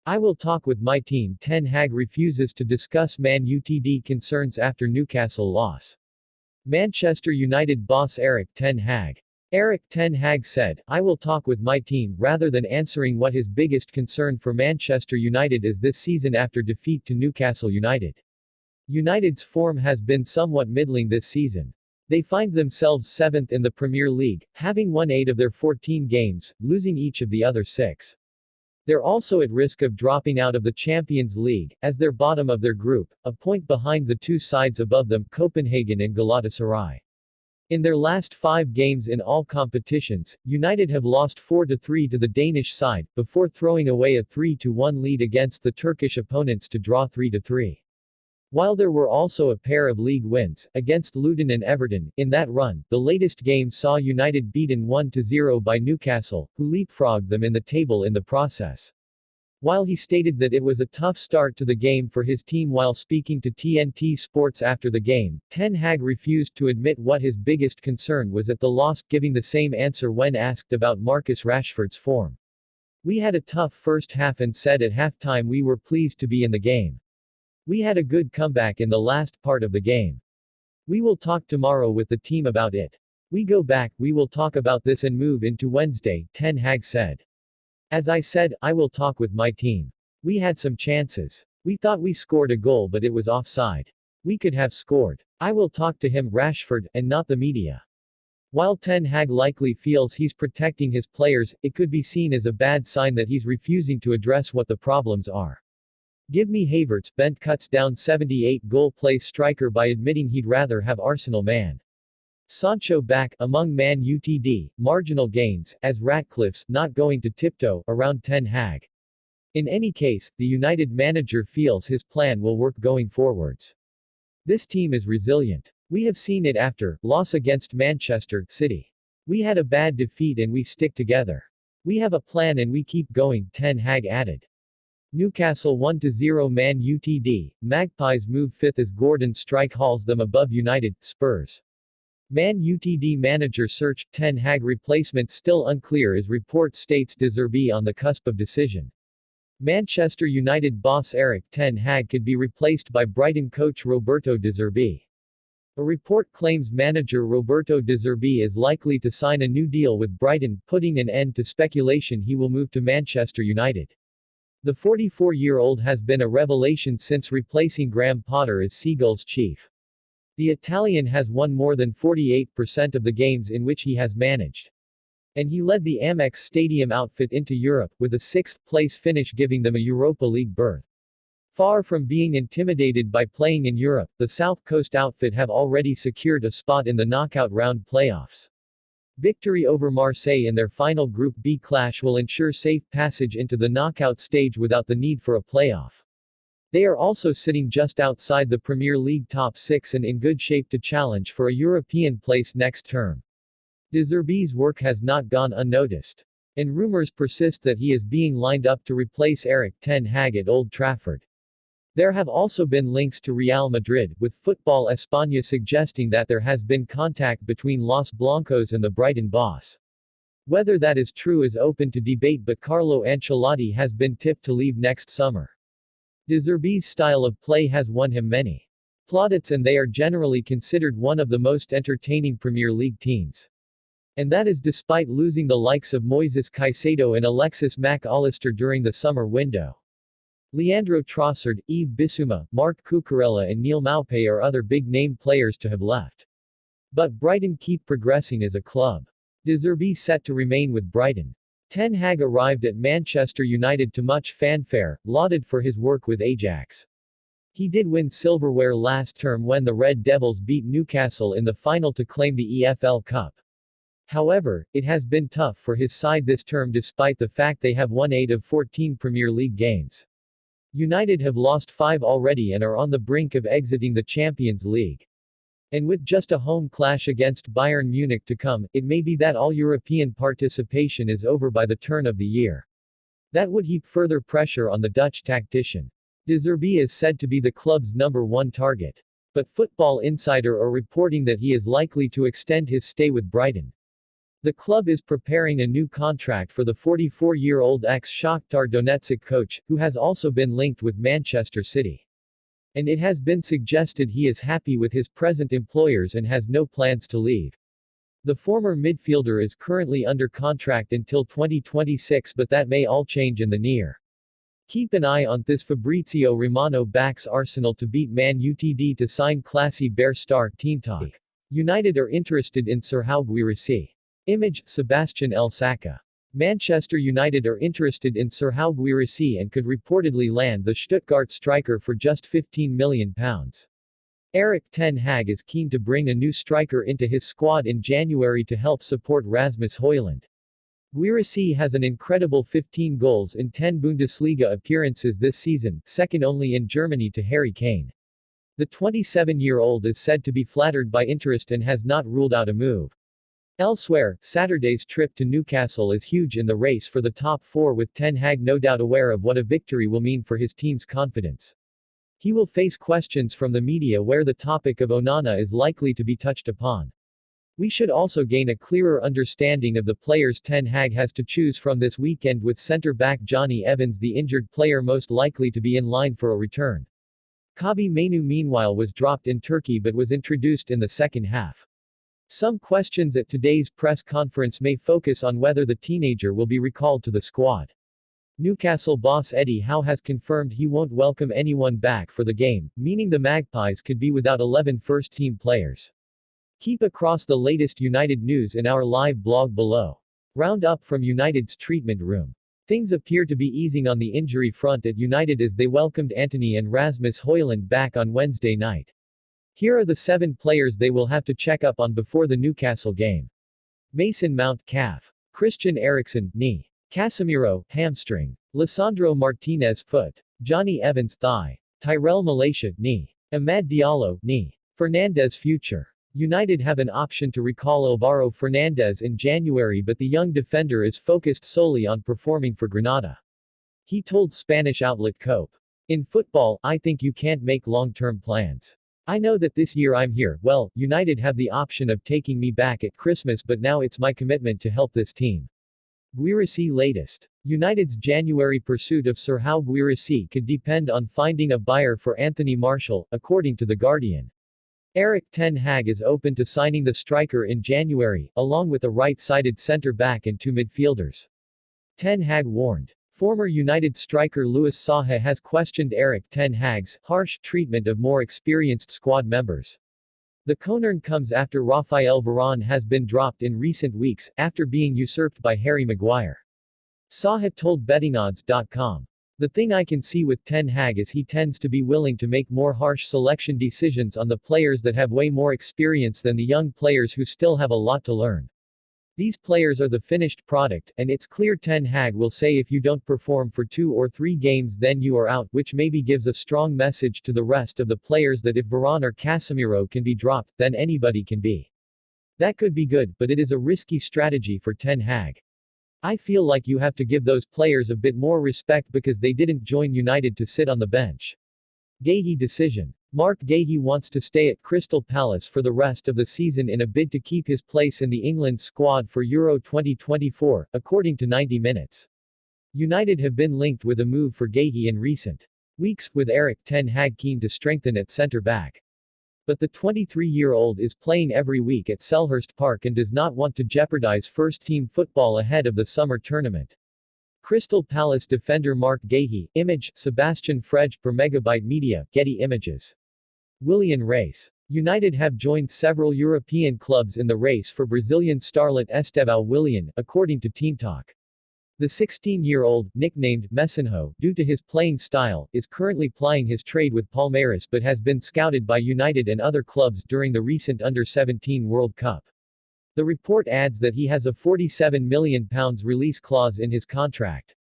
I will talk with my team. Ten Hag refuses to discuss Man Utd concerns after Newcastle loss. Manchester United boss Erik ten Hag. Erik ten Hag said, I will talk with my team rather than answering what his biggest concern for Manchester United is this season after defeat to Newcastle United. United's form has been somewhat middling this season. They find themselves 7th in the Premier League, having won 8 of their 14 games, losing each of the other 6. They're also at risk of dropping out of the Champions League, as they're bottom of their group, a point behind the two sides above them, Copenhagen and Galatasaray. In their last 5 games in all competitions, United have lost 4-3 to the Danish side, before throwing away a 3-1 lead against the Turkish opponents to draw 3-3. While there were also a pair of league wins, against Luton and Everton, in that run, the latest game saw United beaten 1-0 by Newcastle, who leapfrogged them in the table in the process. While he stated that it was a tough start to the game for his team while speaking to TNT Sports after the game, Ten Hag refused to admit what his biggest concern was at the loss, giving the same answer when asked about Marcus Rashford's form. We had a tough first half and said at halftime we were pleased to be in the game. We had a good comeback in the last part of the game. We will talk tomorrow with the team about it. We go back, we will talk about this and move into Wednesday, Ten Hag said. As I said, I will talk with my team. We had some chances. We thought we scored a goal but it was offside. We could have scored. I will talk to him, Rashford, and not the media. While Ten Hag likely feels he's protecting his players, it could be seen as a bad sign that he's refusing to address what the problems are. Give me Havertz. Bent cuts down 78 goal place striker by admitting he'd rather have Arsenal man. Sancho back, among Man Utd, marginal gains, as Ratcliffe's not going to tiptoe around Ten Hag. In any case, the United manager feels his plan will work going forwards. This team is resilient. We have seen it after loss against Manchester City. We had a bad defeat and we stick together. We have a plan and we keep going, Ten Hag added. Newcastle 1-0 Man Utd, Magpies move 5th as Gordon strike hauls them above United, Spurs. Man Utd manager search, Ten Hag replacement still unclear as report states De Zerbi on the cusp of decision. Manchester United boss Erik ten Hag could be replaced by Brighton coach Roberto De Zerbi. A report claims manager Roberto De Zerbi is likely to sign a new deal with Brighton, putting an end to speculation he will move to Manchester United. The 44-year-old has been a revelation since replacing Graham Potter as Seagulls chief. The Italian has won more than 48% of the games in which he has managed. And he led the Amex Stadium outfit into Europe, with a 6th-place finish giving them a Europa League berth. Far from being intimidated by playing in Europe, the South Coast outfit have already secured a spot in the knockout round playoffs. Victory over Marseille in their final Group B clash will ensure safe passage into the knockout stage without the need for a playoff. They are also sitting just outside the Premier League top 6 and in good shape to challenge for a European place next term. De Zerbi's work has not gone unnoticed. And rumors persist that he is being lined up to replace Erik ten Hag at Old Trafford. There have also been links to Real Madrid, with Football España suggesting that there has been contact between Los Blancos and the Brighton boss. Whether that is true is open to debate, but Carlo Ancelotti has been tipped to leave next summer. De Zerbi's style of play has won him many plaudits and they are generally considered one of the most entertaining Premier League teams. And that is despite losing the likes of Moises Caicedo and Alexis Mac Allister during the summer window. Leandro Trossard, Yves Bissouma, Marc Cucurella and Neil Maupay are other big-name players to have left. But Brighton keep progressing as a club. De Zerbi set to remain with Brighton. Ten Hag arrived at Manchester United to much fanfare, lauded for his work with Ajax. He did win silverware last term when the Red Devils beat Newcastle in the final to claim the EFL Cup. However, it has been tough for his side this term despite the fact they have won 8 of 14 Premier League games. United have lost 5 already and are on the brink of exiting the Champions League. And with just a home clash against Bayern Munich to come, it may be that all European participation is over by the turn of the year. That would heap further pressure on the Dutch tactician. De Zerbi is said to be the club's #1 target. But Football Insider are reporting that he is likely to extend his stay with Brighton. The club is preparing a new contract for the 44-year-old ex-Shakhtar Donetsk coach, who has also been linked with Manchester City. And it has been suggested he is happy with his present employers and has no plans to leave. The former midfielder is currently under contract until 2026, but that may all change in the near. Keep an eye on this. Fabrizio Romano backs Arsenal to beat Man Utd to sign classy Bear star. Team Talk. United are interested in Serhou Guirassy. Image, Sebastian L. Saka. Manchester United are interested in Serhou Guirassy and could reportedly land the Stuttgart striker for just £15 million. Erik ten Hag is keen to bring a new striker into his squad in January to help support Rasmus Højlund. Guirassy has an incredible 15 goals in 10 Bundesliga appearances this season, second only in Germany to Harry Kane. The 27-year-old is said to be flattered by interest and has not ruled out a move. Elsewhere, Saturday's trip to Newcastle is huge in the race for the top four, with Ten Hag no doubt aware of what a victory will mean for his team's confidence. He will face questions from the media where the topic of Onana is likely to be touched upon. We should also gain a clearer understanding of the players Ten Hag has to choose from this weekend, with centre-back Johnny Evans the injured player most likely to be in line for a return. Kobbie Mainoo meanwhile was dropped in Turkey but was introduced in the second half. Some questions at today's press conference may focus on whether the teenager will be recalled to the squad. Newcastle boss Eddie Howe has confirmed he won't welcome anyone back for the game, meaning the Magpies could be without 11 first-team players. Keep across the latest United news in our live blog below. Round up from United's treatment room. Things appear to be easing on the injury front at United as they welcomed Antony and Rasmus Højlund back on Wednesday night. Here are the 7 players they will have to check up on before the Newcastle game. Mason Mount calf. Christian Eriksen knee. Casemiro hamstring. Lisandro Martinez foot. Johnny Evans thigh. Tyrell Malacia knee. Amad Diallo knee. Fernandes future. United have an option to recall Alvaro Fernandes in January, but the young defender is focused solely on performing for Granada. He told Spanish outlet COPE. In football, I think you can't make long-term plans. I know that this year I'm here. Well, United have the option of taking me back at Christmas, but now it's my commitment to help this team. Guirassy latest. United's January pursuit of Serhou Guirassy could depend on finding a buyer for Anthony Martial, according to The Guardian. Erik ten Hag is open to signing the striker in January, along with a right-sided centre-back and 2 midfielders. Ten Hag warned. Former United striker Louis Saha has questioned Erik ten Hag's harsh treatment of more experienced squad members. The concern comes after Raphael Varane has been dropped in recent weeks, after being usurped by Harry Maguire. Saha told bettingodds.com. The thing I can see with Ten Hag is he tends to be willing to make more harsh selection decisions on the players that have way more experience than the young players who still have a lot to learn. These players are the finished product, and it's clear Ten Hag will say if you don't perform for 2 or 3 games then you are out, which maybe gives a strong message to the rest of the players that if Varane or Casemiro can be dropped, then anybody can be. That could be good, but it is a risky strategy for Ten Hag. I feel like you have to give those players a bit more respect because they didn't join United to sit on the bench. Guéhi decision. Marc Guéhi wants to stay at Crystal Palace for the rest of the season in a bid to keep his place in the England squad for Euro 2024, according to 90 Minutes. United have been linked with a move for Guéhi in recent weeks, with Erik ten Hag keen to strengthen at centre-back. But the 23-year-old is playing every week at Selhurst Park and does not want to jeopardize first-team football ahead of the summer tournament. Crystal Palace defender Marc Guéhi, image, Sebastian Frege per Megabyte Media, Getty Images. Willian race. United have joined several European clubs in the race for Brazilian starlet Estevão Willian, according to Team Talk. The 16-year-old, nicknamed Messinho due to his playing style, is currently plying his trade with Palmeiras but has been scouted by United and other clubs during the recent Under-17 World Cup. The report adds that he has a £47 million release clause in his contract.